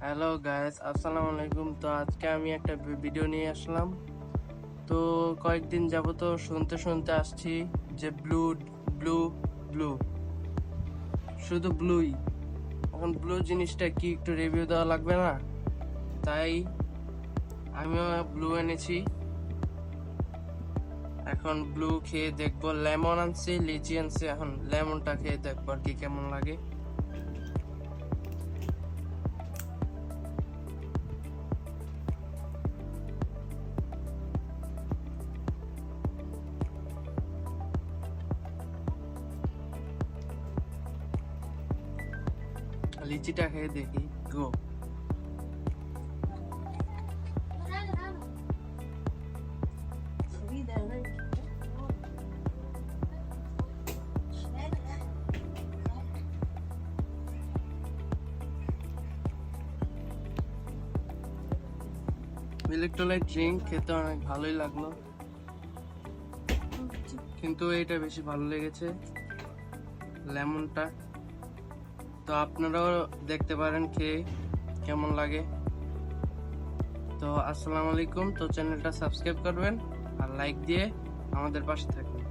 Hello guys, আসসালামু আলাইকুম। তো আজকে আমি একটা ভিডিও নিয়ে আসলাম। তো কয়েকদিন যাবত শুনতে শুনতে আসছি যে ব্লু ব্লু ব্লু, শুধু ব্লুই। এখন ব্লু জিনিসটা কি একটু রিভিউ দেওয়া লাগবে না? তাই আমিও ব্লু এনেছি। এখন ব্লু খেয়ে দেখবো। লেমন আনছি, লিচি আনছি, এখন লেমনটা খেয়ে দেখবো আর কি কেমন লাগে। লিচিটা খেয়ে দেখি। গো। ইলেকট্রোলাইট ড্রিঙ্ক খেতে অনেক ভালোই লাগলো, কিন্তু এটা বেশি ভালো লেগেছে, লেমনটা। তো আপনারাও দেখতে পারেন খেয়ে কেমন লাগে। তো আসসালামু আলাইকুম। তো চ্যানেলটা সাবস্ক্রাইব করবেন আর লাইক দিয়ে আমাদের পাশে থাকবেন।